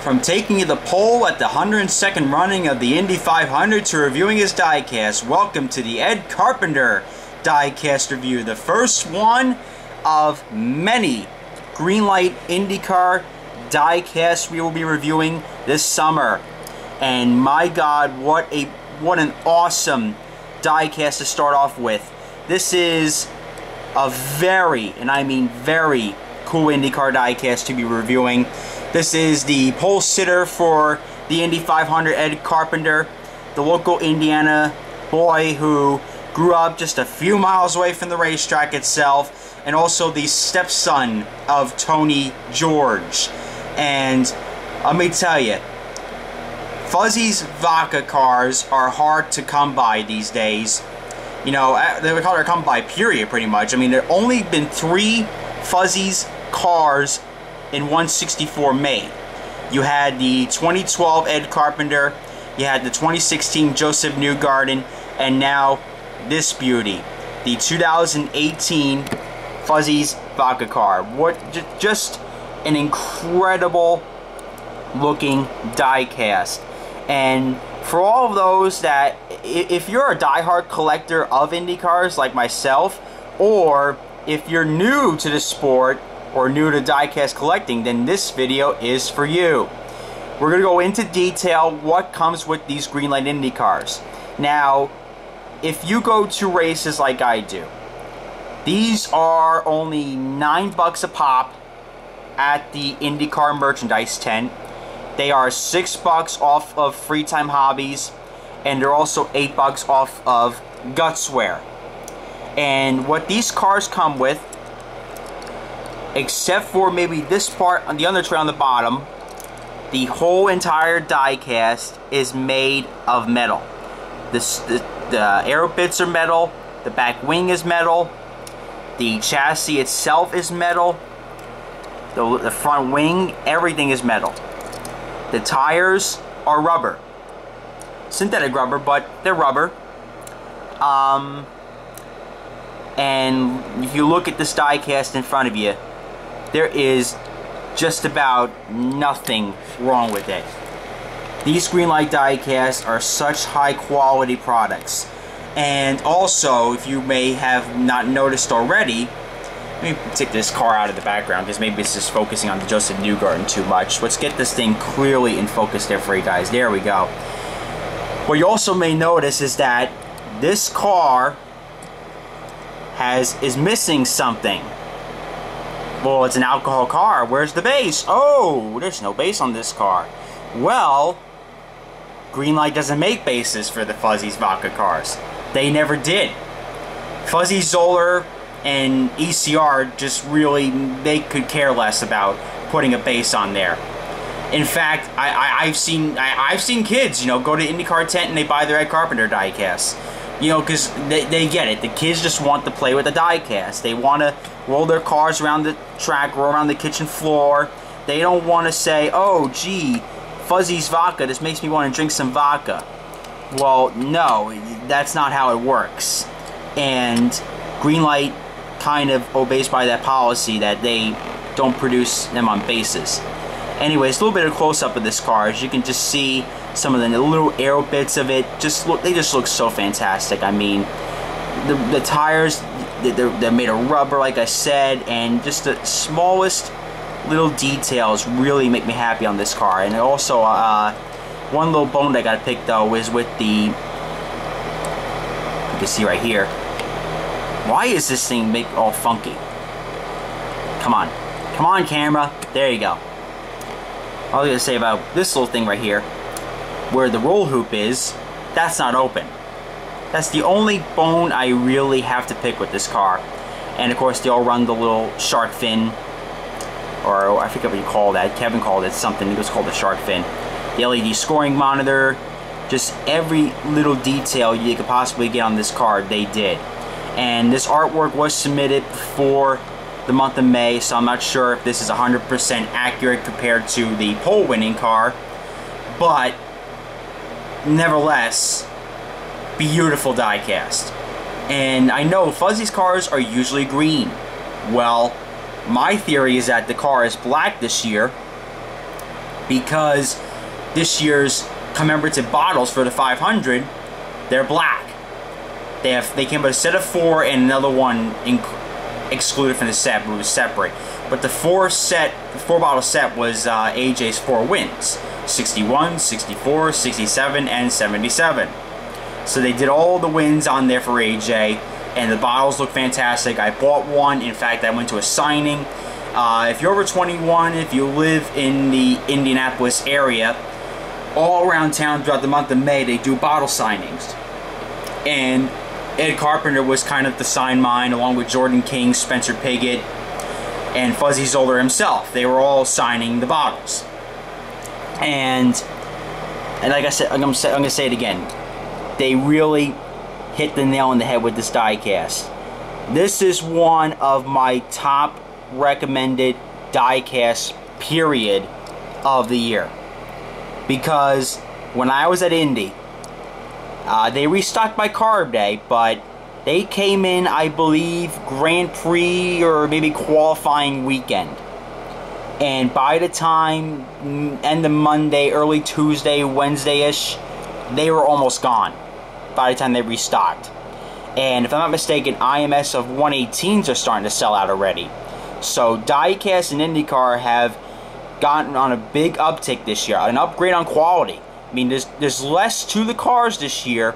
From taking the pole at the 102nd running of the Indy 500 to reviewing his diecast, welcome to the Ed Carpenter diecast review. The first one of many Greenlight IndyCar diecasts we will be reviewing this summer. And my God, what an awesome diecast to start off with. This is a very, and I mean very, cool IndyCar diecast to be reviewing. This is the pole sitter for the Indy 500, Ed Carpenter, the local Indiana boy who grew up just a few miles away from the racetrack itself, and also the stepson of Tony George. And let me tell you, Fuzzy's Vodka cars are hard to come by these days. You know, they're hard to come by, period, pretty much. I mean, there have only been 3 Fuzzy's cars in 164 made. You had the 2012 Ed Carpenter, you had the 2016 Joseph Newgarden, and now this beauty, the 2018 Fuzzy's Vodka car. What just an incredible looking diecast. And for all of those that, if you're a diehard collector of Indy cars like myself, or if you're new to the sport or new to diecast collecting, then this video is for you. We're going to go into detail what comes with these Greenlight Indy cars. Now, if you go to races like I do, these are only $9 a pop at the IndyCar merchandise tent. They are $6 off of Free Time Hobbies, and they're also $8 off of Gutswear. And what these cars come with, except for maybe this part on the under tray on the bottom, the whole entire diecast is made of metal. The aero bits are metal, the back wing is metal, the chassis itself is metal, the front wing, everything is metal. The tires are rubber. Synthetic rubber, but they're rubber. And if you look at this diecast in front of you, there is just about nothing wrong with it. These Greenlight diecasts are such high quality products. And also, if you may have not noticed already, let me take this car out of the background because maybe it's just focusing on the Joseph Newgarden too much. Let's get this thing clearly in focus there for you guys. There we go. What you also may notice is that this car is missing something. Well, it's an alcohol car. Where's the base? Oh, there's no base on this car. Well, Greenlight doesn't make bases for the Fuzzy's Vodka cars. They never did. Fuzzy Zoller and ECR just really, they could care less about putting a base on there. In fact, I've seen kids, you know, go to IndyCar tent and they buy their Ed Carpenter diecast. You know, because they get it. The kids just want to play with the diecast. They want to roll their cars around the track, roll around the kitchen floor. They don't want to say, oh, gee, Fuzzy's Vodka, this makes me want to drink some vodka. Well, no, that's not how it works. And Greenlight kind of obeys by that policy that they don't produce them on bases. Anyways, a little bit of close-up of this car. As you can just see some of the little aero bits of it. They just look so fantastic. I mean, the tires, they're made of rubber, like I said, and just the smallest little details really make me happy on this car. And also, one little bone that I got to pick though is with the, you can see right here. Why is this thing all funky? Come on, camera. There you go. All I was gonna say about this little thing right here, where the roll hoop is, that's not open. That's the only bone I really have to pick with this car. And of course, they all run the little shark fin, or I forget what you call that. Kevin called it something. It was called the shark fin. The LED scoring monitor, just every little detail you could possibly get on this car, they did. And this artwork was submitted for the month of May, so I'm not sure if this is 100% accurate compared to the pole winning car, but nevertheless, beautiful diecast. And I know Fuzzy's cars are usually green. Well, my theory is that the car is black this year because this year's commemorative bottles for the 500, they're black. They came with a set of 4 and another one excluded from the set, but it was separate. But the 4 bottle set was AJ's 4 wins: 61, 64, 67, and 77. So they did all the wins on there for AJ, and the bottles look fantastic. I bought one. In fact, I went to a signing. If you're over 21, if you live in the Indianapolis area, all around town throughout the month of May, they do bottle signings. And Ed Carpenter was kind of to sign mine, along with Jordan King, Spencer Piggott, and Fuzzy Zoller himself. They were all signing the bottles. And like I said, I'm gonna say it again. They really hit the nail on the head with this diecast. This is one of my top recommended diecasts, period, of the year. Because when I was at Indy, they restocked by Carb Day, but they came in, I believe, Grand Prix or maybe qualifying weekend. And by the time, end of Monday, early Tuesday, Wednesday-ish, they were almost gone by the time they restocked. And if I'm not mistaken, IMS of 118s are starting to sell out already. So diecast and IndyCar have gotten on a big uptick this year, an upgrade on quality. I mean, there's less to the cars this year,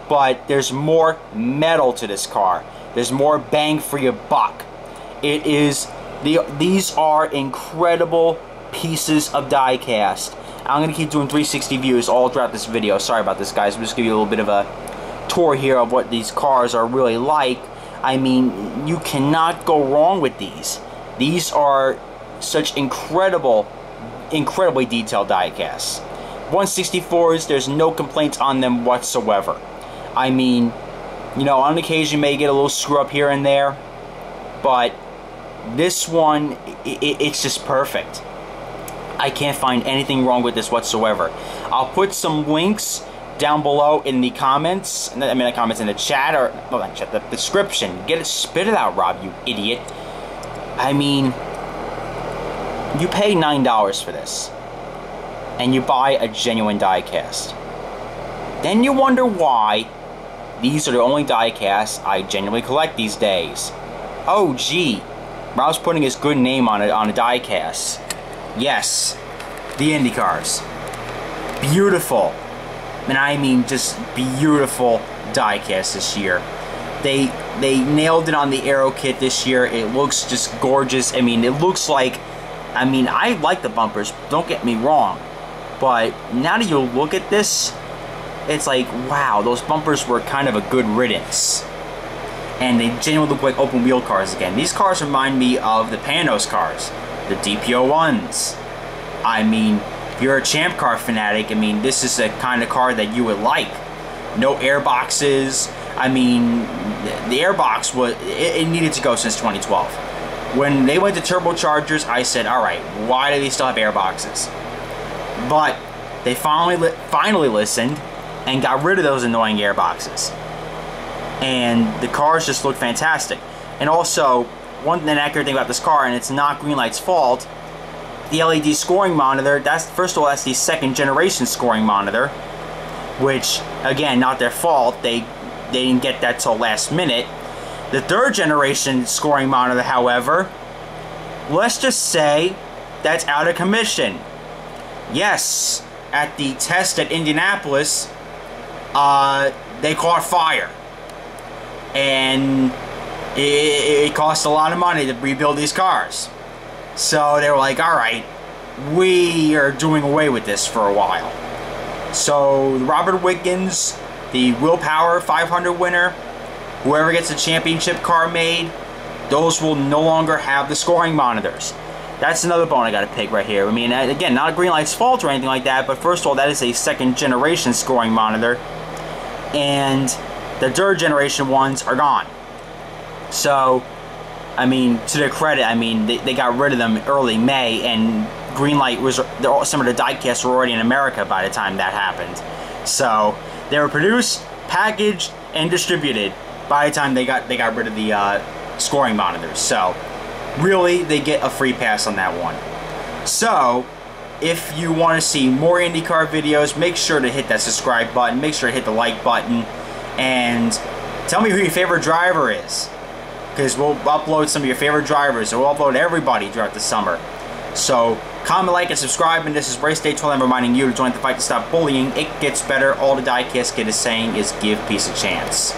but there's more metal to this car. There's more bang for your buck. These are incredible pieces of diecast. I'm going to keep doing 360 views all throughout this video. Sorry about this, guys. I'm just going to give you a little bit of a tour here of what these cars are really like. I mean, you cannot go wrong with these. These are such incredibly detailed diecasts. 164s, there's no complaints on them whatsoever. I mean, you know, on occasion you may get a little screw up here and there, but this one, it's just perfect. I can't find anything wrong with this whatsoever. I'll put some links down below in the comments. I mean, the comments in the chat, or no, not chat, the description. Get it, spit it out, Rob, you idiot. I mean, you pay $9 for this, and you buy a genuine diecast. Then you wonder why these are the only diecasts I genuinely collect these days. Oh, gee, Rob's putting his good name on it on a diecast. Yes, the IndyCars. Beautiful, and I mean just beautiful diecast this year. They nailed it on the aero kit this year. It looks just gorgeous. I mean, it looks like, I mean, I like the bumpers, don't get me wrong, but now that you look at this, it's like, wow, those bumpers were kind of a good riddance. And they genuinely look like open wheel cars again. These cars remind me of the Panos cars, the DPO1s. I mean, if you're a Champ Car fanatic, I mean, this is the kind of car that you would like. No airboxes. I mean, the airbox was, it needed to go since 2012. When they went to turbochargers, I said, alright, why do they still have airboxes? But they finally listened and got rid of those annoying airboxes. And the cars just look fantastic. And also, one inaccurate thing about this car, and it's not Greenlight's fault, the LED scoring monitor, first of all, that's the second generation scoring monitor, which, again, not their fault. They didn't get that till last minute. The third generation scoring monitor, however, let's just say that's out of commission. Yes, at the test at Indianapolis, they caught fire. And it cost a lot of money to rebuild these cars. So they were like, alright, we are doing away with this for a while. So Robert Wickens, the Willpower 500 winner, whoever gets the championship car made, those will no longer have the scoring monitors. That's another bone I gotta pick right here. I mean, again, not Greenlight's fault or anything like that, but first of all, that is a second generation scoring monitor. And the third generation ones are gone. So, I mean, to their credit, I mean, they got rid of them early May, and Greenlight was, some of the diecasts were already in America by the time that happened. So, they were produced, packaged, and distributed by the time they got rid of the scoring monitors. So, really, they get a free pass on that one. So, If you want to see more IndyCar videos, make sure to hit that subscribe button. Make sure to hit the like button. And tell me who your favorite driver is. Because we'll upload some of your favorite drivers. So we'll upload everybody throughout the summer. So comment, like, and subscribe. And this is Race Day 12. I'm reminding you to join the fight to stop bullying. It gets better. All the Diecast kid is saying is give peace a chance.